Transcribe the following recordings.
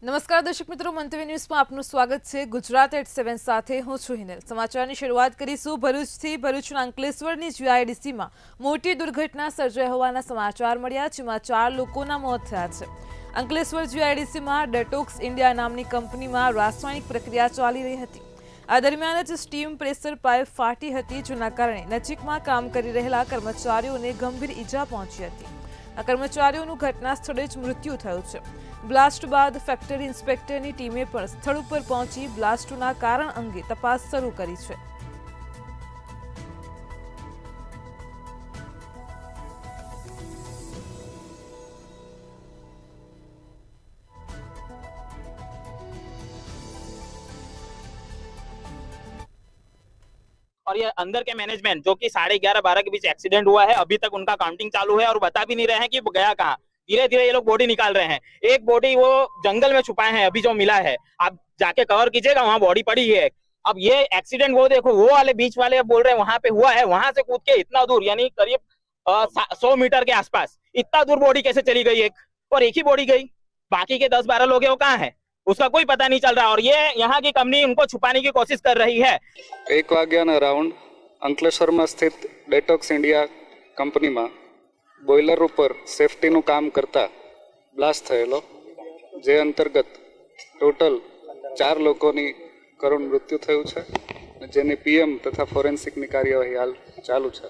નમસ્કાર દર્શક મિત્રો, મંતવ્ય ન્યૂઝમાં આપનું સ્વાગત છે। ગુજરાત એટ 7 સાથે હું છું હિનેલ। સમાચારની શરૂઆત કરીશું ભરૂચથી। ભરૂચના અંકલેશ્વરની જીઆઈડીસીમાં મોટી દુર્ઘટના સર્જાઈ હોવાના સમાચાર મળ્યા, જેમાં 4 લોકોના મોત થયા છે। અંકલેશ્વર જીઆઈડીસીમાં ડેટોક્સ ઇન્ડિયા નામની કંપનીમાં રાસાયણિક પ્રક્રિયા ચાલી રહી હતી। આ દરમિયાન જ સ્ટીમ પ્રેશર પાઇપ ફાટી હતી, જેના કારણે નજીકમાં કામ કરી રહેલા કર્મચારીઓને ગંભીર ઈજા પહોંચી હતી। આ કર્મચારીઓનું ઘટના સ્થળે જ મૃત્યુ થયું છે। બ્લાસ્ટ બાદ ફેક્ટરી ઇન્સ્પેક્ટરની ટીમે પણ સ્થળ ઉપર પહોંચી બ્લાસ્ટના કારણ અંગે તપાસ શરૂ કરી છે। और ये अंदर के मैनेजमेंट जो कि 11:30-12 के बीच एक्सीडेंट हुआ है, अभी तक उनका काउंटिंग चालू है और बता भी नहीं रहे हैं कि वो गया कहाँ। धीरे धीरे ये लोग बॉडी निकाल रहे हैं। एक बॉडी वो जंगल में छुपाए हैं, अभी जो मिला है, आप जाके कवर कीजिएगा, वहां बॉडी पड़ी है। अब ये एक्सीडेंट वो देखो, वो वाले बीच वाले बोल रहे हैं वहां पे हुआ है, वहां से कूद के इतना दूर यानी करीब 100 मीटर के आसपास इतना दूर बॉडी कैसे चली गई एक, और एक ही बॉडी गई, बाकी के 10-12 लोग हैं वो कहाँ है, उसका कोई पता नहीं चल रहा। और ये यहाँ की कंपनी उनको छुपाने की कोशिश कर रही है। 1 વાગ્યાના રાઉન્ડ અંકલેશ્વરમાં સ્થિત ડેટોક્સ ઇન્ડિયા કંપનીમાં બોઇલર ઉપર સેફટીનું કામ કરતા બ્લાસ્ટ થયેલો, જે અંતર્ગત ટોટલ 4 લોકોની કરુણ મૃત્યુ થયું છે, જેની પીએમ તથા ફોરેન્સિકની કાર્યવાહી હાલ ચાલુ છે।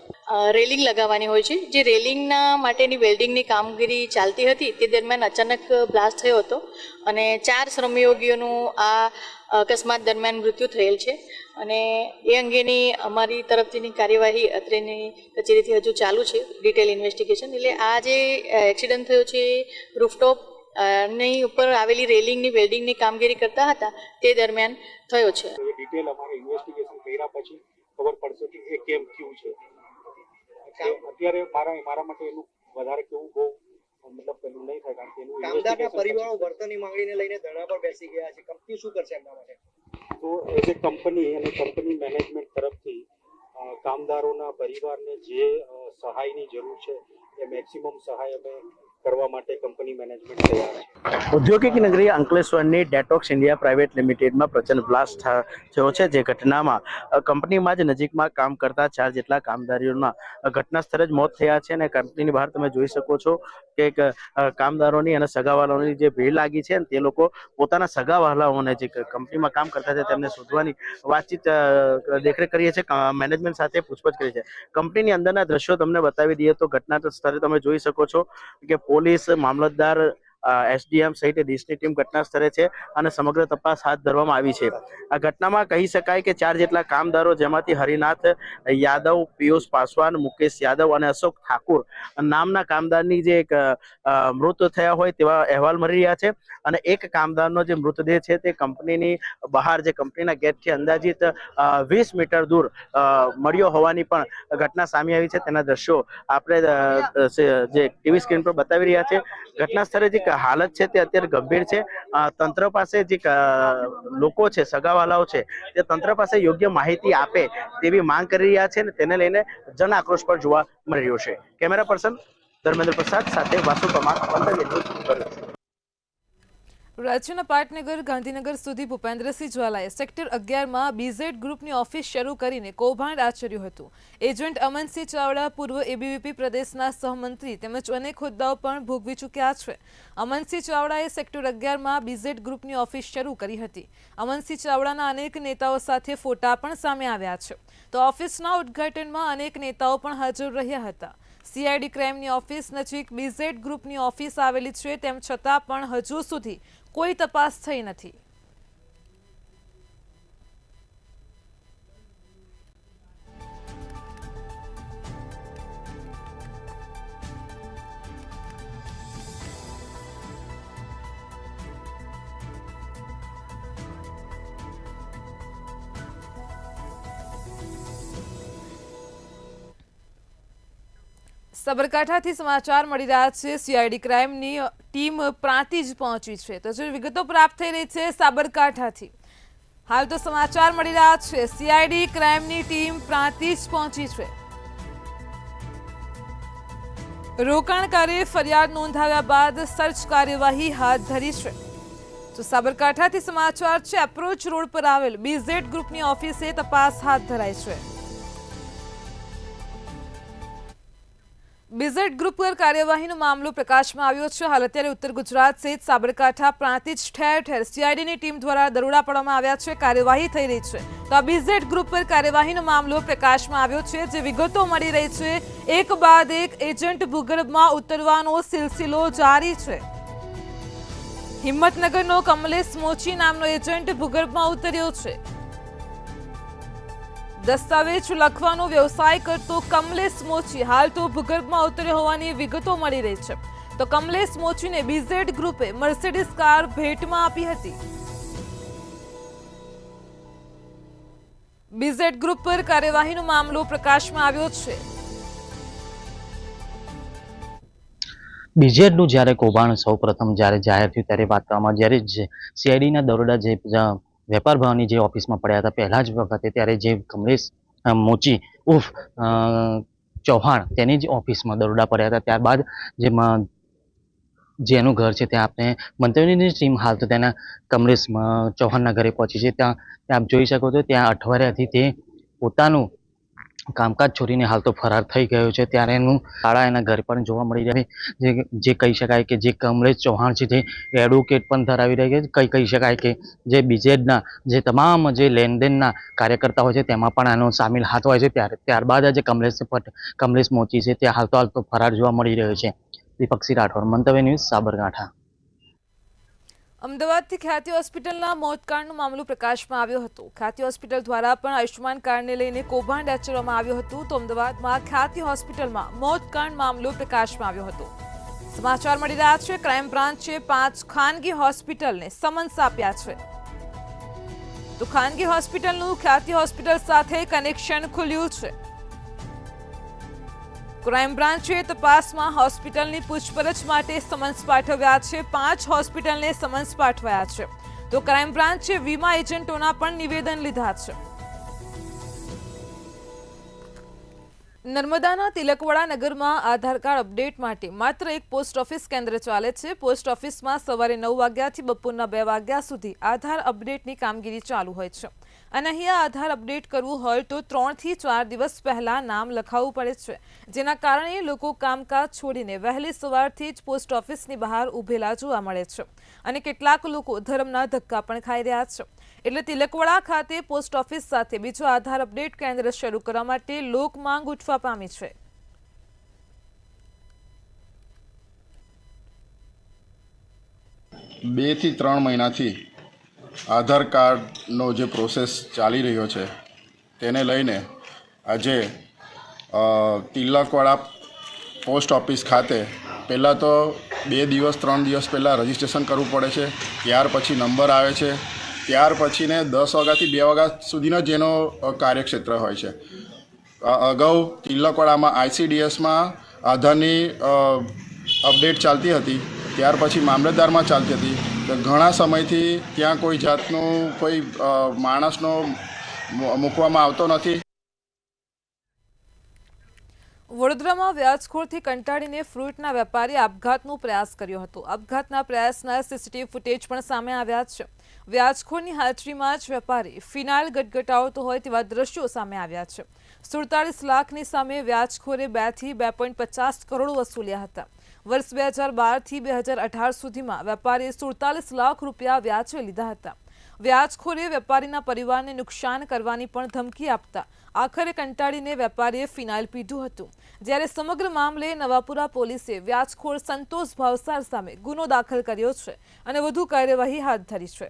રેલિંગ લગાવવાની હોય છે, જે રેલિંગના માટેની વેલ્ડિંગની કામગીરી ચાલતી હતી તે દરમિયાન અચાનક બ્લાસ્ટ થયો હતો અને 4 શ્રમયોગીઓનું આ અકસ્માત દરમિયાન મૃત્યુ થયેલ છે અને એ અંગેની અમારી તરફથીની કાર્યવાહી અત્રેની કચેરીથી હજુ ચાલુ છે, ડિટેલ ઇન્વેસ્ટિગેશન। એટલે આ જે એક્સિડન્ટ થયો છે રૂફટોપ ની ઉપર આવેલી રેલિંગની વેલ્ડિંગની કામગીરી કરતા હતા તે દરમિયાન થયો છે। ડિટેલ અમારે ઇન્વેસ્ટિગેશન કર્યા પછી ખબર પડશે કે એ કેમ થયું છે। અત્યારે મારા માટે એનું વધારે કેવું બહુ મતલબ પેલું નહીં થાય, કારણ કે એનું કામદારના પરિવારો વર્તનની માંગણીને લઈને ધરણા પર બેસી ગયા છે। કંપની શું કરશે એમના માટે? તો એઝ એ કંપની અને કંપની મેનેજમેન્ટ તરફથી કામદારોના પરિવારને જે સહાયની જરૂર છે એ મેક્સિમમ સહાય અમે કરવા માટે કંપની મેનેજમેન્ટ તૈયાર છે। ઔદ્યોગિક નગરી અંકલેશ્વરની ડેટોક્સ ઇન્ડિયા પ્રાઇવેટ લિમિટેડમાં પ્રચંડ બ્લાસ્ટ થયો છે, જે ઘટનામાં કંપનીમાં જ નજીકમાં કામ કરતા 4 જેટલા કામદારોના ઘટના સ્થળે જ મોત થયા છે અને કંપનીની બહાર તમે જોઈ શકો છો કે કામદારોની અને સગાવાલાઓની જે ભીડ લાગી છે, તે લોકો પોતાના સગાવાલાઓને જે કંપનીમાં કામ કરતા છે તેમને શોધવાની વાતચીત દેખરેખ કરીએ છીએ, મેનેજમેન્ટ સાથે પૂછપરછ કરી છે। કંપનીની અંદરના દ્રશ્યો તમને બતાવી દઈએ તો ઘટના સ્થળે તમે જોઈ શકો છો કે પોલીસ, મામલતદાર, એસડીએમ સહિત ડીસની ટીમ ઘટના સ્થળે છે અને સમગ્ર તપાસ હાથ ધરવામાં આવી છે। આ ઘટનામાં કહી શકાય કે 4 જેટલા કામદારો, જેમાંથી હરિનાથ યાદવ, પિયુષ પાસવાન, મુકેશ યાદવ અને અશોક ઠાકુર નામના કામદારની જે એક મૃત થયા હોય તેવા અહેવાલ મળી રહ્યા છે અને એક કામદારનો જે મૃતદેહ છે તે કંપનીની બહાર, જે કંપનીના ગેટથી અંદાજિત 20 મીટર દૂર મળ્યો હોવાની પણ ઘટના સામે આવી છે। તેના દ્રશ્યો આપણે જે ટીવી સ્ક્રીન પર બતાવી રહ્યા છે। ઘટના સ્થળે જે હાલત છે તે અત્યારે ગંભીર છે। તંત્ર પાસે જે લોકો છે, સગાવાલાઓ છે, તે તંત્ર પાસે યોગ્ય માહિતી આપે તેવી માંગ કરી રહ્યા છે અને તેને લઈને જન આક્રોશ પણ જોવા મળી રહ્યો છે। કેમેરા પર્સન ધર્મેન્દ્ર પ્રસાદ સાથે વાસુ પરમાર, મંતવ્ય ન્યૂઝ। રાજ્યના પાટનગર ગાંધીનગર સુધી ભૂપેન્દ્રસિંહ ઝાલાએ સેક્ટર 11માં બીઝેડ ગ્રુપની ઓફિસ શરૂ કરીને કૌભાંડ આચર્યું હતું। એજન્ટ અમનસિંહ ચાવડા પૂર્વ એબીવીપી પ્રદેશના સહમંત્રી તેમજ અનેક હોદ્દાઓ પણ ભોગવી ચૂક્યા છે। અમનસિંહ ચાવડાએ સેક્ટર 11માં બીઝેડ ગ્રુપની ઓફિસ શરૂ કરી હતી। અમનસિંહ ચાવડાના અનેક નેતાઓ સાથે ફોટા પણ સામે આવ્યા છે, તો ઓફિસના ઉદ્ઘાટનમાં અનેક નેતાઓ પણ હાજર રહ્યા હતા। સીઆઈડી ક્રાઇમની ઓફિસ નજીક બીઝેડ ગ્રુપની ઓફિસ આવેલી છે, તેમ છતાં પણ હજુ સુધી કોઈ તપાસ થઈ નથી। સાબરકાંઠાથી સમાચાર મળી રહ્યા છે। સીઆઈડી ક્રાઇમની ટીમ પ્રાંતિજ પહોંચી છે, તો જે વિગતો પ્રાપ્ત થઈ રહી છે સાબરકાંઠાથી, હાલ તો સમાચાર મળી રહ્યા છે સીઆઈડી ક્રાઇમની ટીમ પ્રાંતિજ પહોંચી છે। રોકાણકારે ફરિયાદ નોંધાવ્યા બાદ સર્ચ કાર્યવાહી હાથ ધરી છે। તો સાબરકાંઠાથી સમાચાર છે. એપ્રોચ રોડ પર આવેલ બીઝેડ ગ્રુપની ઓફિસે તપાસ હાથ ધરાઈ છે. બીઝેડ ગ્રુપ પર કાર્યવાહીનો મામલો પ્રકાશમાં આવ્યો છે. હાલ અત્યારે ઉત્તર ગુજરાત સહિત સાબરકાંઠા પ્રાંતિજ ઠેર ઠેર સીઆઈડીની ટીમ દ્વારા દરોડા પાડવામાં આવ્યા છે. કાર્યવાહી થઈ રહી છે. તો આ બીઝેડ ગ્રુપ પર કાર્યવાહીનો મામલો પ્રકાશમાં આવ્યો છે. જે વિગતો મળી રહી છે, એક બાદ એક એજન્ટ ભૂગર્ભમાં ઉતરવાનો સિલસિલો જારી છે. હિંમતનગરનો કમલેશ મોચી નામનો એજન્ટ ભૂગર્ભમાં ઉતર્યો છે. દસ્તાવેજ લખવાનો વ્યવસાય કરતો કમલેશ મોચી હાલ તો ભૂગર્ભમાં ઉતર્યો હોવાની વિગતો મળી રહી છે. તો કમલેશ મોચીને બીઝેડ ગ્રુપે મર્સિડીઝ કાર ભેટમાં આપી હતી. બીઝેડ ગ્રુપ પર કાર્યવાહીનો મામલો પ્રકાશમાં આવ્યો છે. બીઝેડનું જ્યારે કૌભાંડ સૌપ્રથમ જ્યારે જાહેર થયું ત્યારે વાત કરવામાં જ્યારે સીઆઈડીના દરોડા જે વેપાર ભવનની જે ઓફિસમાં પડ્યા હતા પહેલા જ વખતે, ત્યારે જે કમલેશ મોચી ઉર્ફ ચૌહાણ તેની જ ઓફિસમાં દરોડા પડ્યા હતા. ત્યારબાદ જેનું ઘર છે ત્યાં આપણે મંતવ્યની ટીમ હાલ તો તેના કમલેશ ચૌહાણના ઘરે પહોંચી છે. ત્યાં આપ જોઈ શકો છો, ત્યાં અઠવાડિયાથી તે પોતાનું કામકાજ છોડીને હાલ તો ફરાર થઈ ગયો છે. ત્યારે એનું શાળા એના ઘરે પણ જોવા મળી રહે છે. જે કહી શકાય કે જે કમલેશ ચૌહાણ છે તે એડવોકેટ પણ ધરાવી રહ્યા છે. કહી શકાય કે જે બીઝેડના જે તમામ જે લેનદેનના કાર્યકર્તા હોય છે તેમાં પણ આનો સામેલ હાથ હોય છે. ત્યારબાદ જે કમલેશ મોચી છે તે હાલ તો ફરાર જોવા મળી રહ્યો છે. દીપકસિંહ રાઠોડ, મંતવ્ય ન્યૂઝ, સાબરકાંઠા. અમદાવાદથી ખ્યાતિ હોસ્પિટલના મોતકાંડનો મામલો પ્રકાશમાં આવ્યો હતો. ખ્યાતિ હોસ્પિટલ દ્વારા પણ આયુષ્માન કાર્ડને લઈને કૌભાંડ આચરવામાં આવ્યું હતું. તો અમદાવાદમાં ખ્યાતિ હોસ્પિટલમાં મોતકાંડ મામલો પ્રકાશમાં આવ્યો હતો. સમાચાર મળી રહ્યા છે, ક્રાઇમ બ્રાન્ચે 5 ખાનગી હોસ્પિટલને સમન્સ આપ્યા છે. તો ખાનગી હોસ્પિટલનું ખ્યાતિ હોસ્પિટલ સાથે કનેક્શન ખુલ્યું છે. ક્રાઇમ બ્રાન્ચે તપાસમાં હોસ્પિટલની પૂછપરછ માટે સમન્સ પાઠવ્યા છે. 5 હોસ્પિટલને સમન્સ પાઠવ્યા છે. તો ક્રાઇમ બ્રાન્ચે વીમા એજન્ટોના પણ નિવેદન લીધા છે. નર્મદાના તિલકવાડા નગરમાં આધાર કાર્ડ અપડેટ માટે માત્ર એક પોસ્ટ ઓફિસ કેન્દ્ર ચાલે છે. પોસ્ટ ઓફિસમાં સવારે 9 વાગ્યાથી બપોરના 2 વાગ્યા સુધી આધાર અપડેટની કામગીરી ચાલુ હોય છે. અને અહીંયા આધાર અપડેટ કરવું હોય તો 3 થી 4 દિવસ પહેલા નામ લખાવવું પડે છે. જેના કારણે લોકો કામકાજ છોડીને વહેલી સવારથી જ પોસ્ટ ઓફિસની બહાર ઉભેલા જોવા મળે છે. અને કેટલાક લોકો ધર્મના ધક્કા પણ ખાઈ રહ્યા છે. એટલે તિલકવાડા ખાતે પોસ્ટ ઓફિસ સાથે બીજો આધાર અપડેટ કેન્દ્ર શરૂ કરવા માટે લોક માંગ ઉઠવા પામી છે. બે થી 3 મહિનાથી આધાર કાર્ડનો જે પ્રોસેસ ચાલી રહ્યો છે તેને લઈને આજે તિલકવાડા પોસ્ટ ઓફિસ ખાતે પહેલાં તો 2 દિવસ 3 દિવસ પહેલાં રજિસ્ટ્રેશન કરવું પડે છે. ત્યાર પછી નંબર આવે છે. ત્યાર પછીને 10 વાગ્યાથી 2 વાગ્યા સુધીનો જેનો કાર્યક્ષેત્ર હોય છે. અગાઉ તિલકવાડામાં ICDSમાં આધારની અપડેટ ચાલતી હતી, ત્યાર પછી મામલતદારમાં ચાલતી હતી. તો ઘણા સમયથી ત્યાં કોઈ જાતનું કોઈ માણસનો મૂકવામાં આવતો નથી. વડોદરામાં વ્યાજખોરથી કંટાળીને ફ્રૂટના વેપારીએ આપઘાતનો પ્રયાસ કર્યો હતો. આપઘાતના પ્રયાસના સીસીટીવી ફૂટેજ પણ સામે આવ્યા છે. વ્યાજખોરની હાજરીમાં જ વેપારી ફિનાઇલ ગટગટાવતો હોય તેવા દ્રશ્યો સામે આવ્યા છે. 47 લાખની સામે વ્યાજખોરે 2 થી 2.50 કરોડ વસૂલ્યા હતા. વર્ષ 2012 થી 2018 સુધીમાં વેપારીએ 47 લાખ રૂપિયા વ્યાજે લીધા હતા. વ્યાજખોરે વેપારીના પરિવારને નુકસાન કરવાની પણ ધમકી આપતા આખરે કંટાળીને વેપારીએ ફિનાઇલ પીધું હતું. જ્યારે સમગ્ર મામલે નવાપુરા પોલીસે વ્યાજખોર સંતોષ ભાવસાર સામે ગુનો દાખલ કર્યો છે અને વધુ કાર્યવાહી હાથ ધરી છે.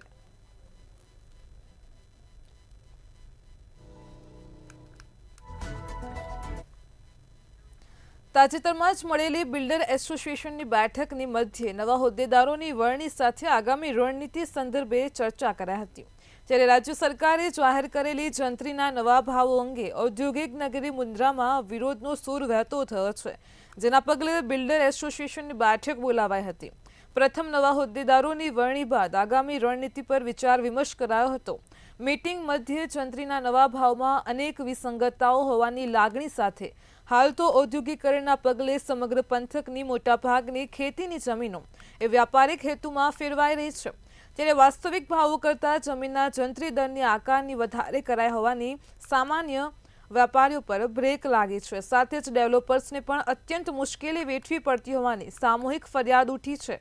તાજેતરમાં જ મળેલી બિલ્ડર એસોસિએશનની બેઠકની મધ્યે નવા હોદ્દેદારોની વરણી સાથે આગામી રણનીતિ સંદર્ભે ચર્ચા કરાઈ હતી. ત્યારે રાજ્ય સરકારે જાહેર કરેલી જંત્રીના નવા ભાવો અંગે ઔદ્યોગિક નગરી મુન્દ્રામાં વિરોધનો સૂર વહેતો થયો છે. જેના પગલે બિલ્ડર એસોસિએશનની બેઠક બોલાવાઈ હતી. પ્રથમ નવા હોદ્દેદારોની વરણી બાદ આગામી રણનીતિ પર વિચાર વિમર્શ કરાયો હતો. મીટિંગ મધ્યે જંત્રીના નવા ભાવમાં અનેક વિસંગતતાઓ હોવાની લાગણી સાથે હાલ તો ઔદ્યોગિકરણના પગલે સમગ્ર પંથકની મોટાભાગની ખેતીની જમીનો એ વ્યાપારિક હેતુમાં ફેરવાઈ રહી છે. ત્યારે વાસ્તવિક ભાવો કરતાં જમીનના જંત્રી દરની આકારની વધારે કરાઈ હોવાની સામાન્ય વેપારીઓ પર બ્રેક લાગી છે. સાથે જ ડેવલપર્સને પણ અત્યંત મુશ્કેલી વેઠવી પડતી હોવાની સામૂહિક ફરિયાદ ઉઠી છે.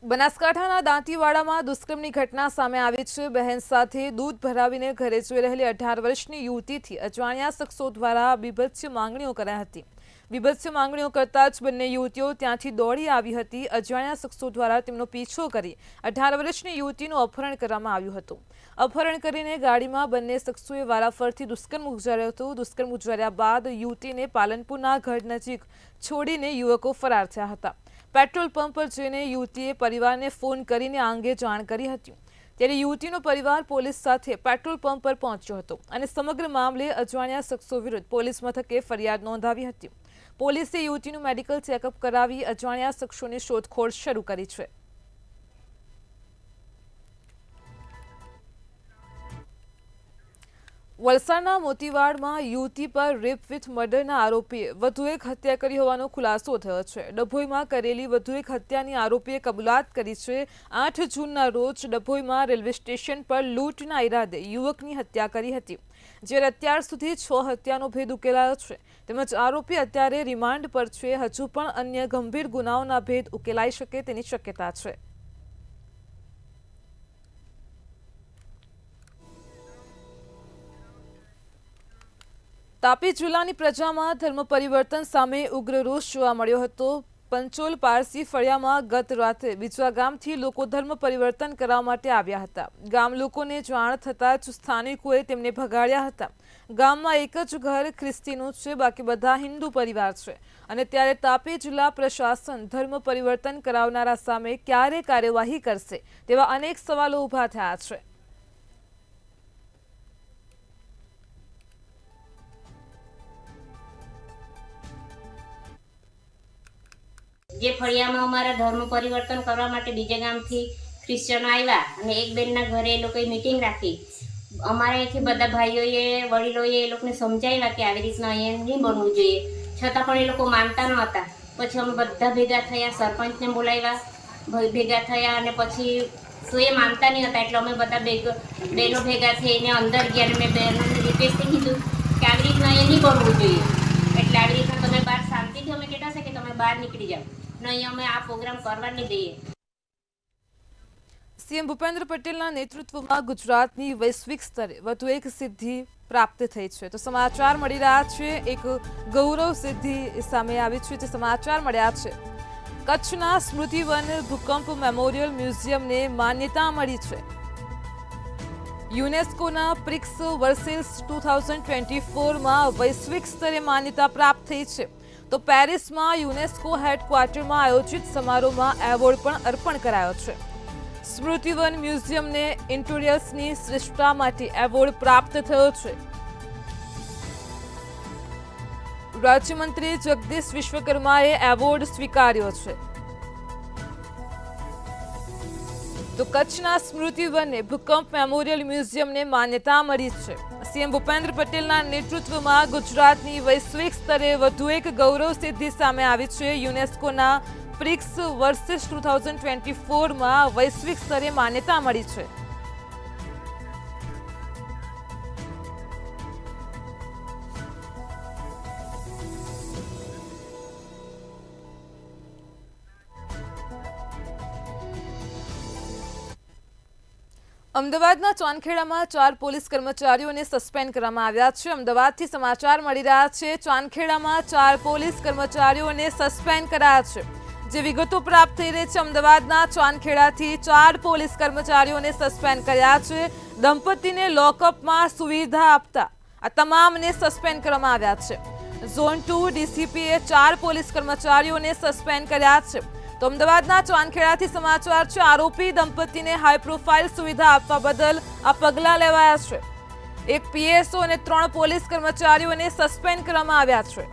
બનાસકાંઠાના દાંતીવાડામાં દુષ્કર્મની ઘટના સામે આવી છે. બહેન સાથે દૂધ ભરાવીને ઘરે જઈ રહેલી 18 વર્ષની યુવતીથી અજાણ્યા શખ્સો દ્વારા બીભત્સ માંગણીઓ કરાઈ હતી. બીભત્સ માંગણીઓ કરતા જ બંને યુવતીઓ ત્યાંથી દોડી આવી હતી. અજાણ્યા શખ્સો દ્વારા તેમનો પીછો કરી 18 વર્ષની યુવતીનું અપહરણ કરવામાં આવ્યું હતું. અપહરણ કરીને ગાડીમાં બંને શખ્સોએ વારાફરતી દુષ્કર્મ ગુજાર્યું હતું. દુષ્કર્મ ગુજાર્યા બાદ યુવતીને પાલનપુરના ઘર નજીક છોડીને યુવકો ફરાર થયા હતા. પેટ્રોલ પંપ પર જઈને યુવતીએ પરિવારને ફોન કરીને આ અંગે જાણ કરી હતી. ત્યારે યુવતીનો પરિવાર પોલીસ સાથે પેટ્રોલ પંપ પર પહોંચ્યો હતો અને સમગ્ર મામલે અજાણ્યા શખ્સો વિરુદ્ધ પોલીસ મથકે ફરિયાદ નોંધાવી હતી. પોલીસે યુવતીનું મેડિકલ ચેકઅપ કરાવી અજાણ્યા શખ્સોની શોધખોળ શરૂ કરી છે. વલસાડના મોતીવાડમાં યુવતી પર રેપ વિથ મર્ડરના આરોપીએ વધુ એક હત્યા કરી હોવાનો ખુલાસો થયો છે. ડભોઈમાં કરેલી વધુ એક હત્યાની આરોપીએ કબૂલાત કરી છે. 8 જૂનના રોજ ડભોઈમાં રેલવે સ્ટેશન પર લૂંટના ઈરાદે યુવકની હત્યા કરી હતી. જ્યારે અત્યાર સુધી 6 હત્યાનો ભેદ ઉકેલાયો છે. તેમજ આરોપી અત્યારે રિમાન્ડ પર છે. હજુ પણ અન્ય ગંભીર ગુનાઓના ભેદ ઉકેલાઈ શકે તેની શક્યતા છે. તાપી જિલ્લાની પ્રજામાં ધર્મ પરિવર્તન સામે ઉગ્ર રોષ જોવા મળ્યો હતો. પંચોલ પારસી ફળિયામાં ગત રાત્રે બીજા ગામથી લોકો ધર્મ પરિવર્તન કરવા માટે આવ્યા હતા. ગામ લોકોને જાણ થતાં જ સ્થાનિકોએ તેમને ભગાડ્યા હતા. ગામમાં એક જ ઘર ખ્રિસ્તીનું છે, બાકી બધા હિન્દુ પરિવાર છે. અને ત્યારે તાપી જિલ્લા પ્રશાસન ધર્મ પરિવર્તન કરાવનારા સામે ક્યારે કાર્યવાહી કરશે તેવા અનેક સવાલો ઊભા થયા છે. જે ફળિયામાં અમારા ધર્મ પરિવર્તન કરવા માટે બીજા ગામથી ક્રિશ્ચનો આવ્યા અને એક બેનના ઘરે એ લોકોએ મિટિંગ રાખી. અમારા અહીંથી બધા ભાઈઓએ વડીલોએ એ લોકોને સમજાવ્યા કે આવી રીતના અહીંયા નહીં બનવું જોઈએ, છતાં પણ એ લોકો માનતા ન હતા. પછી અમે બધા ભેગા થયા, સરપંચને બોલાવ્યા, ભેગા થયા અને પછી તો એ માનતા નહીં હતા એટલે અમે બધા બહેનો ભેગા થઈને અંદર ગયા અને મેં બહેનોને રિક્વેસ્ટથી કીધું કે આવી રીતના એ નહીં બનવું જોઈએ, એટલે આવી રીતના તમે બહાર શાંતિથી અમે કહેતા છે કે તમે બહાર નીકળી જાઓ, નહીં અમે આ પ્રોગ્રામ કરવા નહીં દઈએ. સીએમ ભૂપેન્દ્ર પટેલના નેતૃત્વમાં ગુજરાતની વૈશ્વિક સ્તરે વધુ એક સિદ્ધિ પ્રાપ્ત થઈ છે. તો સમાચાર મળી રહ્યા છે, એક ગૌરવ સિદ્ધિ સામે આવી છે. જે સમાચાર મળ્યા છે, કચ્છના સ્મૃતિવન ભૂકંપ મેમોરિયલ મ્યુઝિયમને માન્યતા મળી છે. યુનેસ્કોના પ્રિક્સ વર્સિલ્સ 2024માં વૈશ્વિક સ્તરે માન્યતા પ્રાપ્ત થઈ છે. તો પેરિસમાં યુનેસ્કો હેડક્વાર્ટરમાં આયોજિત સમારોહમાં એવોર્ડ પણ અર્પણ કરાયો છે. સ્મૃતિવન મ્યુઝિયમને ઇન્ટિરિયર્સની શ્રેષ્ઠતા માટે એવોર્ડ પ્રાપ્ત થયો છે. રાજ્યમંત્રી જગદીશ વિશ્વકર્માએ એવોર્ડ સ્વીકાર્યો છે. તો કચ્છના સ્મૃતિવનને ભૂકંપ મેમોરિયલ મ્યુઝિયમને માન્યતા મળી છે. સીએમ ભૂપેન્દ્ર પટેલના નેતૃત્વમાં ગુજરાતની વૈશ્વિક સ્તરે વધુ એક ગૌરવ સિદ્ધિ સામે આવી છે. યુનેસ્કોના પ્રિક્સ વર્સિસ 2024માં વૈશ્વિક સ્તરે માન્યતા મળી છે. અમદાવાદના ચાંદખેડામાં 4 પોલીસ કર્મચારીઓને સસ્પેન્ડ કરવામાં આવ્યા છે. અમદાવાદથી સમાચાર મળી રહ્યા છે, ચાંદખેડામાં 4 પોલીસ કર્મચારીઓને સસ્પેન્ડ કરાયા છે. જે વિગતો પ્રાપ્ત થઈ રહી છે, અમદાવાદના ચાંદખેડાથી 4 પોલીસ કર્મચારીઓને સસ્પેન્ડ કર્યા છે. દંપતીને લોકઅપમાં સુવિધા આપતા આ તમામને સસ્પેન્ડ કરવામાં આવ્યા છે. ઝોન 2 ડીસીપીએ 4 પોલીસ કર્મચારીઓને સસ્પેન્ડ કર્યા છે. તો અમદાવાદના ચાંદખેડાથી સમાચાર છે, આરોપી દંપતીને હાઈ પ્રોફાઇલ સુવિધા આપવા બદલ આ પગલાં લેવાયા છે. એક પીએસઓ અને 3 પોલીસ કર્મચારીઓને સસ્પેન્ડ કરવામાં આવ્યા છે.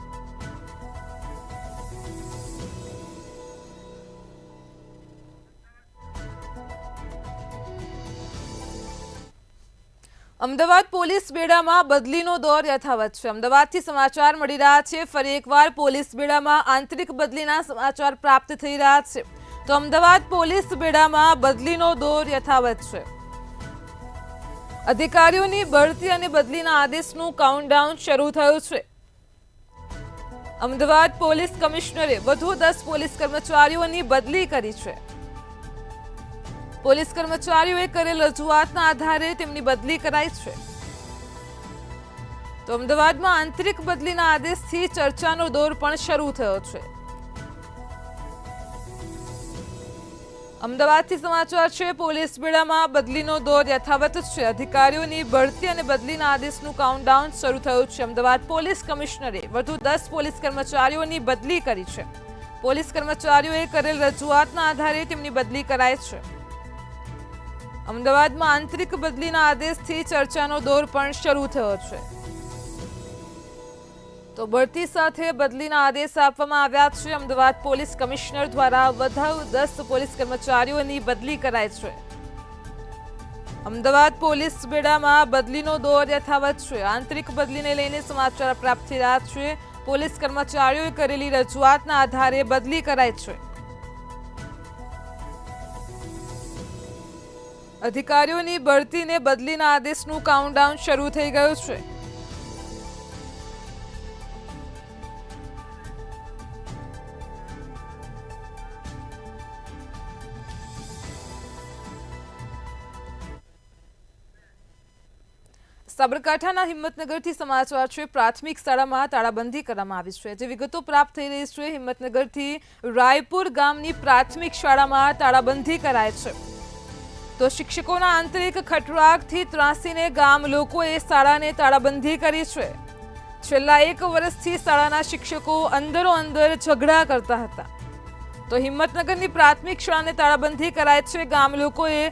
અમદાવાદ પોલીસ બેડામાં બદલીનો દોર યથાવત છે. અમદાવાદથી સમાચાર મળી રહ્યા છે. ફરી એકવાર પોલીસ બેડામાં આંતરિક બદલીના સમાચાર પ્રાપ્ત થઈ રહ્યા છે. તો અમદાવાદ પોલીસ બેડામાં બદલીનો દોર યથાવત છે. અધિકારીઓની બઢતી અને બદલીના આદેશનું કાઉન્ટડાઉન શરૂ થયું છે. અમદાવાદ પોલીસ કમિશનરે વધુ 10 પોલીસ કર્મચારીઓની બદલી કરી છે. પોલીસ કર્મચારીઓએ કરેલ રજૂઆતના આધારે તેમની બદલી કરાઈ છે. તો અમદાવાદમાં આંતરિક બદલીના આદેશથી ચર્ચાનો દોર પણ શરૂ થયો છે. અમદાવાદથી સમાચાર છે. પોલીસ બેડામાં બદલીનો દોર યથાવત છે. અધિકારીઓની બઢતી અને બદલીના આદેશનું કાઉન્ટડાઉન શરૂ થયું છે. અમદાવાદ પોલીસ કમિશનરે વધુ 10 પોલીસ કર્મચારીઓની બદલી કરી છે. પોલીસ કર્મચારીઓએ કરેલ રજૂઆતના આધારે તેમની બદલી કરાઈ છે. અમદાવાદમાં આંતરિક બદલીના આદેશથી ચર્ચાનો દોર પણ શરૂ થયો છે. તો બઢતી સાથે બદલીના આદેશ આપવામાં આવ્યા છે. અમદાવાદ પોલીસ કમિશનર દ્વારા વધુ 10 પોલીસ કર્મચારીઓની બદલી કરાઈ છે. અમદાવાદ પોલીસ બેડામાં બદલીનો દોર યથાવત છે. આંતરિક બદલીને લઈને સમાચાર પ્રાપ્ત થઈ રહ્યા છે. પોલીસ કર્મચારીઓએ કરેલી રજૂઆતના આધારે બદલી કરાઈ છે. અધિકારીઓની બઢતીને બદલીના આદેશનું કાઉન્ટડાઉન શરૂ થઈ ગયું છે. સાબરકાંઠાના હિંમતનગરથી સમાચાર છે. પ્રાથમિક શાળામાં તાળાબંધી કરવામાં આવી છે. જે વિગતો પ્રાપ્ત થઈ રહી છે, હિંમતનગરથી રાયપુર ગામની પ્રાથમિક શાળામાં તાળાબંધી કરાય છે. તો શિક્ષકોના આંતરિક ખટરાગથી ત્રાસીને ગામ લોકોએ શાળાને તાળાબંધી કરી છે. છેલ્લા 1 વર્ષથી શાળાના શિક્ષકો અંદરો-અંદર ઝઘડા કરતા હતા. તો હિંમતનગરની પ્રાથમિક શાળાને તાળાબંધી કરાય છે. ગામ લોકોએ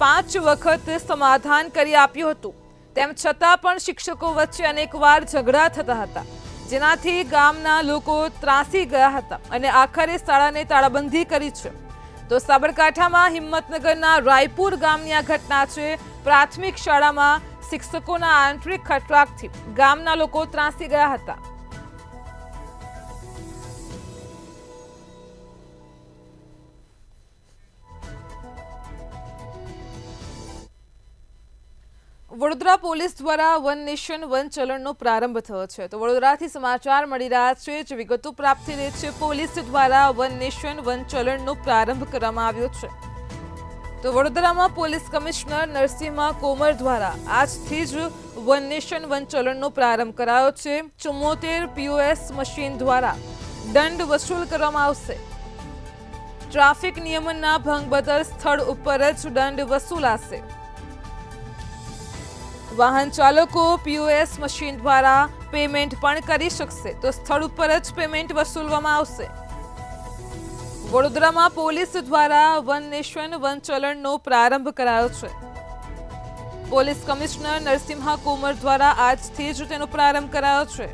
5 વખત સમાધાન કરી આપ્યું હતું. તેમ છતાં પણ શિક્ષકો વચ્ચે અનેકવાર ઝઘડા થતા હતા, જેનાથી ગામના લોકો ત્રાસી ગયા હતા અને આખરે શાળાને તાળાબંધી કરી છે. તો સાબરકાંઠામાં હિંમતનગરના રાયપુર ગામની આ ઘટના છે. પ્રાથમિક શાળામાં શિક્ષકોના આંતરિક ખટરાગથી ગામના લોકો ત્રાસી ગયા હતા. વડોદરા પોલીસ દ્વારા વન નેશન વન ચલણનો પ્રારંભ થયો છે. તો વડોદરાથી સમાચાર મળી રહ્યા છે. જે વિગતો પ્રાપ્ત થઈ રહી છે, પોલીસ દ્વારા વન નેશન વન ચલણનો પ્રારંભ કરવામાં આવ્યો છે. તો વડોદરામાં પોલીસ કમિશનર નરસિંહ કોમર દ્વારા આજથી જ વન નેશન વન ચલણનો પ્રારંભ કરાયો છે. 74 POS મશીન દ્વારા દંડ વસૂલ કરવામાં આવશે. ટ્રાફિક નિયમનના ભંગ બદલ સ્થળ ઉપર જ દંડ વસૂલાશે. વાહન ચાલકો POS મશીન દ્વારા પેમેન્ટ પણ કરી શકશે. તો સ્થળ ઉપર જ પેમેન્ટ વસૂલવામાં આવશે. વડોદરામાં પોલીસ દ્વારા વન નેશન વન ચલણનો પ્રારંભ કરાયો છે. પોલીસ કમિશનર નરસિંહ કોમર દ્વારા આજથી જ તેનો પ્રારંભ કરાયો છે.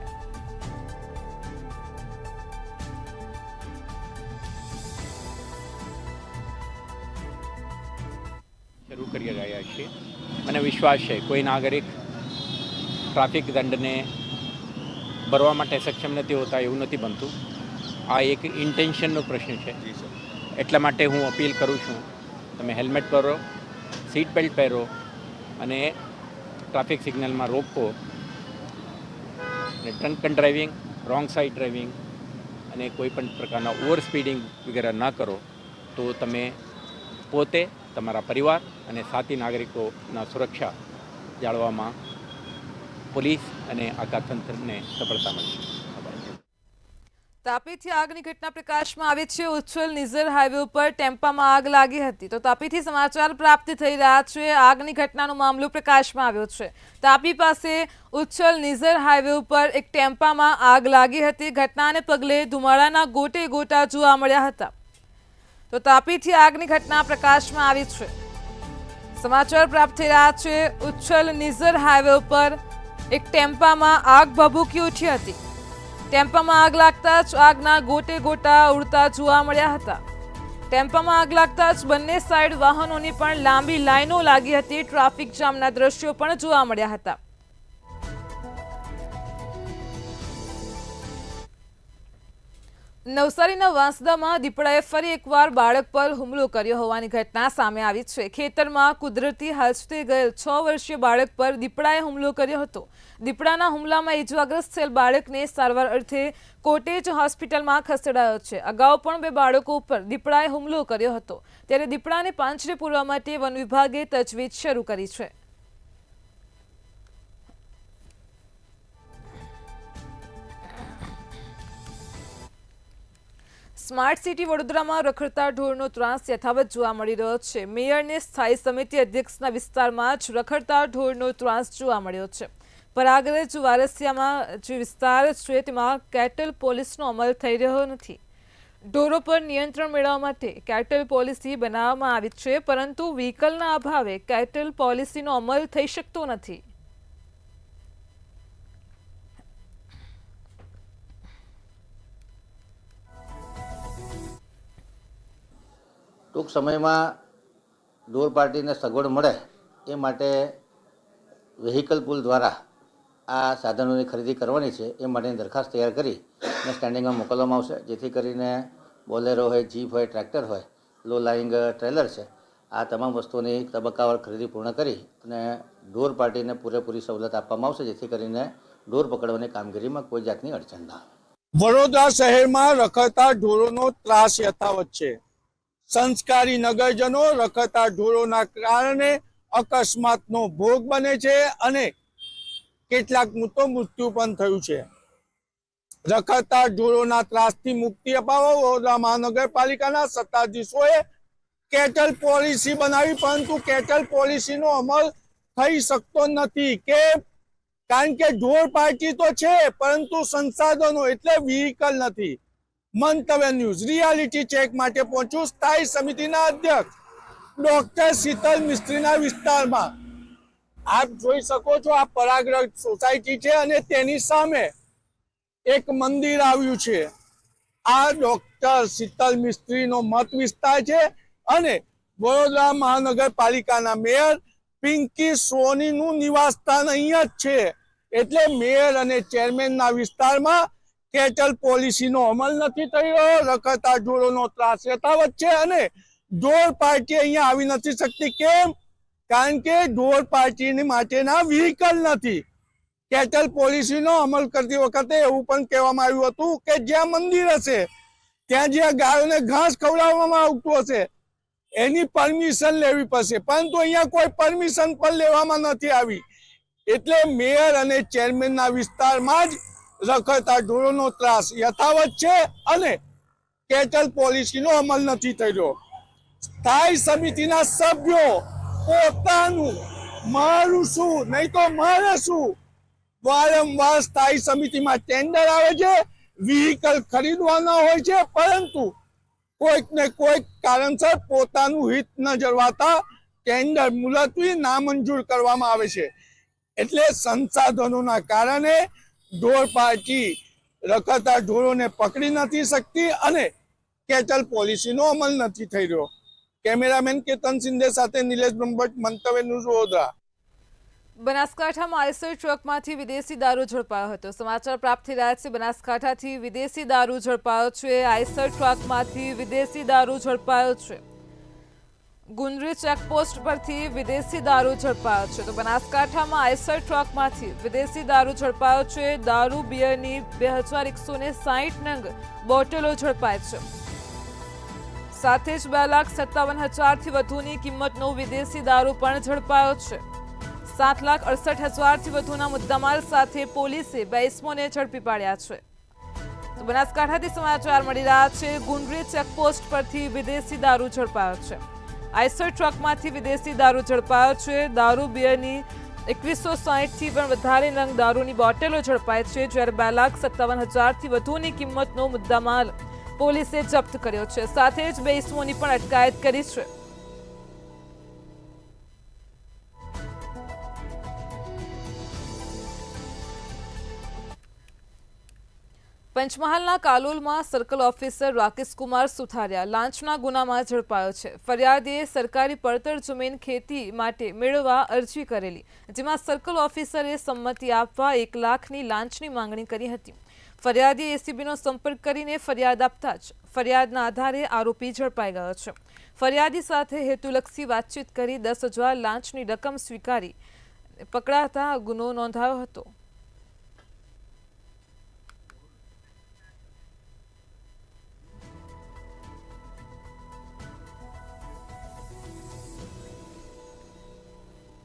શરૂ કરી રહ્યા છીએ. મને વિશ્વાસ છે કોઈ નાગરિક ટ્રાફિક દંડને ભરવા માટે સક્ષમ નથી હોતા એવું નથી બનતું. આ એક ઇન્ટેન્શનનો પ્રશ્ન છે. એટલા માટે હું અપીલ કરું છું, તમે હેલ્મેટ પહેરો, સીટ બેલ્ટ પહેરો અને ટ્રાફિક સિગ્નલમાં રોકો. અને drunken driving, wrong side driving અને કોઈ પણ પ્રકારના ઓવર સ્પીડિંગ વગેરે ના કરો તો તમે પોતે, તમારા પરિવાર અને સાથી નાગરિકોના સુરક્ષા જાળવવામાં પોલીસ અને આખા તંત્રને સફળતા મળશે. તાપીથી આગની ઘટના પ્રકાશમાં આવે છે. ઉચ્છલ નિઝર હાઈવે ઉપર ટેમ્પામાં આગ લાગી હતી. તો તાપીથી સમાચાર પ્રાપ્ત થઈ રહ્યા છે. આગની ઘટનાનો મામલો પ્રકાશમાં આવ્યો છે. તાપી પાસે ઉચ્છલ નિઝર હાઈવે ઉપર એક ટેમ્પામાં આગ લાગી હતી. ઘટનાને પગલે ધુમાડાના ગોટે ગોટા જોવા મળ્યા હતા. તો તાપીથી આગની ઘટના પ્રકાશમાં આવી છે. સમાચાર પ્રાપ્ત થઈ રહ્યા છે. ઉચ્છલ નિઝર હાઈવે ઉપર એક ટેમ્પામાં આગ ભભૂકી ઉઠી હતી. ટેમ્પામાં આગ લાગતા જ આગના ગોટે ગોટા ઉડતા જોવા મળ્યા હતા. ટેમ્પામાં આગ લાગતા જ બંને સાઈડ વાહનોની પણ લાંબી લાઈનો લાગી હતી. ટ્રાફિક જામના દ્રશ્યો પણ જોવા મળ્યા હતા. નવસારીના વાંસદામાં દીપડાએ ફરી એકવાર બાળક પર હુમલો કર્યો હોવાની ઘટના સામે આવી છે. ખેતરમાં કુદરતી હાજતે ગયેલ 6 વર્ષીય બાળક પર દીપડાએ હુમલો કર્યો હતો. દીપડાના હુમલામાં ઇજાગ્રસ્ત થયેલ બાળકને સારવાર અર્થે કોટેજ હોસ્પિટલમાં ખસેડાયો છે. અગાઉ પણ 2 બાળકો ઉપર દીપડાએ હુમલો કર્યો હતો. ત્યારે દીપડાને પાંજરે પૂરવા માટે વન વિભાગે તજવીજ શરૂ કરી છે. સ્માર્ટ સિટી વડોદરામાં રખડતા ઢોરનો ત્રાસ યથાવત જોવા મળી રહ્યો છે. મેયરને સ્થાયી સમિતિ અધ્યક્ષના વિસ્તારમાં જ રખડતા ઢોરનો ત્રાસ જોવા મળ્યો છે. પરાગરજ વારસિયામાં જે વિસ્તાર છે તેમાં કેટલ પોલીસનો અમલ થઈ રહ્યો નથી. ઢોરો પર નિયંત્રણ મેળવવા માટે કેટલ પોલિસી બનાવવામાં આવી છે, પરંતુ વ્હીકલના અભાવે કેટલ પોલિસીનો અમલ થઈ શકતો નથી. ટૂંક સમયમાં ઢોર પાર્ટીને સગવડ મળે એ માટે વેહિકલ પુલ દ્વારા આ સાધનોની ખરીદી કરવાની છે. એ માટેની દરખાસ્ત તૈયાર કરી અને સ્ટેન્ડિંગમાં મોકલવામાં આવશે, જેથી કરીને બોલેરો હોય, જીપ હોય, ટ્રેક્ટર હોય, લો લાઇંગ ટ્રેલર છે, આ તમામ વસ્તુઓની તબક્કાવાર ખરીદી પૂર્ણ કરી અને ઢોર પાર્ટીને પૂરેપૂરી સવલત આપવામાં આવશે, જેથી કરીને ઢોર પકડવાની કામગીરીમાં કોઈ જાતની અડચણ ના આવે. વડોદરા શહેરમાં રખડતા ઢોરોનો ત્રાસ યથાવત છે. સંસ્કારી નગરજનો રખડતા ઢોરોના કારણે અકસ્માતનો ભોગ બને છે અને કેટલાકનું તો મૃત્યુ પણ થયું છે. રખડતા ઢોરોના ત્રાસથી મુક્તિ અપાવવા વડોદરા મહાનગરપાલિકાના સત્તાધીશોએ કેટલ પોલિસી બનાવી, પરંતુ કેટલ પોલિસીનો અમલ થઈ શકતો નથી. કારણ કે ઢોર પાર્ટી તો છે, પરંતુ સંસાધનો એટલે વ્હીકલ નથી. મંતવ્ય ન્યૂઝ રિયાલિટી ચેક માટે પહોંચ્યું સ્થાયી સમિતિના અધ્યક્ષ ડોક્ટર શીતલ મિસ્ત્રીના વિસ્તારમાં. આપ જોઈ શકો છો, આ પરાગરજ સોસાયટી છે અને તેની સામે એક મંદિર આવ્યું છે. આ ડોક્ટર શીતલ મિસ્ત્રીનો મત વિસ્તાર છે અને વડોદરા મહાનગરપાલિકાના મેયર પિંકી સોનીનું નિવાસ સ્થાન અહીંયા જ છે. એટલે મેયર અને ચેરમેનના વિસ્તારમાં કેટલ પોલિસીનો અમલ નથી થઈ રહ્યો. રખડતા ઢોરોનો ત્રાસ યથાવત છે અને ઢોર પાર્ટી અહીંયા આવી નથી શકતી. કેમ? કારણ કે ઢોર પાર્ટીની માટેના વ્હીકલ નથી. કેટલ પોલિસીનો અમલ કરતી વખતે એવું પણ કહેવામાં આવ્યું હતું કે જ્યાં મંદિર હશે, ત્યાં જ્યાં ગાયોને ઘાસ ખવડાવવામાં આવતું હશે, એની પરમિશન લેવી પડશે, પરંતુ અહીંયા કોઈ પરમિશન પણ લેવામાં નથી આવી. એટલે મેયર અને ચેરમેનના વિસ્તારમાં જ રખડતા ઢોરોનો ત્રાસ યથાવત છે અને કેટલ પોલિસીનો અમલ નથી થઈ રહ્યો. સ્થાયી સમિતિના સભ્યો પોતાનું મારું શું નહીં તો મારે શું વારંવાર સ્થાયી સમિતિમાં ટેન્ડર આવે છે, વ્હીકલ ખરીદવાના હોય છે, પરંતુ કોઈક ને કોઈક કારણસર પોતાનું હિત ન જળવાતા ટેન્ડર મુલતવી નામંજૂર કરવામાં આવે છે. એટલે સંસાધનોના કારણે ઢોર પાર્ટી રખડતા ઢોરોને પકડી નથી શકતી અને કેટલ પોલિસીનો અમલ નથી થઈ રહ્યો. કેમેરામેન કેતન સિંધે સાથે નિલેશ બ્રહ્મભટ્ટ, મંતવ્ય ન્યૂઝ વડોદરા. બનાસકાંઠામાં આઈસર ટ્રકમાંથી વિદેશી દારૂ ઝડપાયો હતો. સમાચાર પ્રાપ્ત થઈ રહ્યા છે, બનાસકાંઠાથી વિદેશી દારૂ ઝડપાયો છે. આઈસર ટ્રકમાંથી વિદેશી દારૂ ઝડપાયો છે. ગુંદરી ચેકપોસ્ટ પરથી વિદેશી દારૂ ઝડપાયો છે. તો બનાસકાંઠામાં આઈસર ટ્રકમાંથી વિદેશી દારૂ ઝડપાયો છે. દારૂ બિયરની 2160 નંગ બોટલો ઝડપાય છે. સાથે જ 2,57,000થી વધુની કિંમતનો વિદેશી દારૂ પણ ઝડપાયો છે. 7,68,000થી વધુના મુદ્દામાલ સાથે પોલીસે 2 ઇસમોને ઝડપી પાડ્યા છે. તો બનાસકાંઠાથી સમાચાર મળી રહ્યા છે, ગુંદરી ચેકપોસ્ટ પરથી વિદેશી દારૂ ઝડપાયો છે. આઈસર ટ્રકમાંથી વિદેશી દારૂ ઝડપાયો છે. દારૂ બિયરની 2160થી પણ વધારે નંગ દારૂની બોટલો ઝડપાય છે, જ્યારે 2,57,000થી વધુની કિંમતનો મુદ્દામાલ પોલીસે જપ્ત કર્યો છે. સાથે જ 2 ઇસમોની પણ અટકાયત કરી છે. પંચમહાલના કાલોલમાં સર્કલ ઓફિસર રાકેશકુમાર સુથારિયા લાંચના ગુનામાં ઝડપાયો છે. ફરિયાદીએ સરકારી પડતર જમીન ખેતી માટે મેળવવા અરજી કરેલી, જેમાં સર્કલ ઓફિસરે સંમતિ આપવા 1 લાખની લાંચની માંગણી કરી હતી. ફરિયાદીએ એસીબીનો સંપર્ક કરીને ફરિયાદ આપતા જ ફરિયાદના આધારે આરોપી ઝડપાઈ ગયો છે. ફરિયાદી સાથે હેતુલક્ષી વાતચીત કરી 10,000 લાંચની રકમ સ્વીકારી પકડાતા ગુનો નોંધાયો હતો.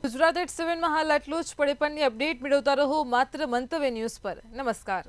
ગુજરાત@7 માં હાલ આટલું જ. પડે પણની અપડેટ મેળવતા રહો માત્ર મંતવ્ય ન્યૂઝ પર. નમસ્કાર.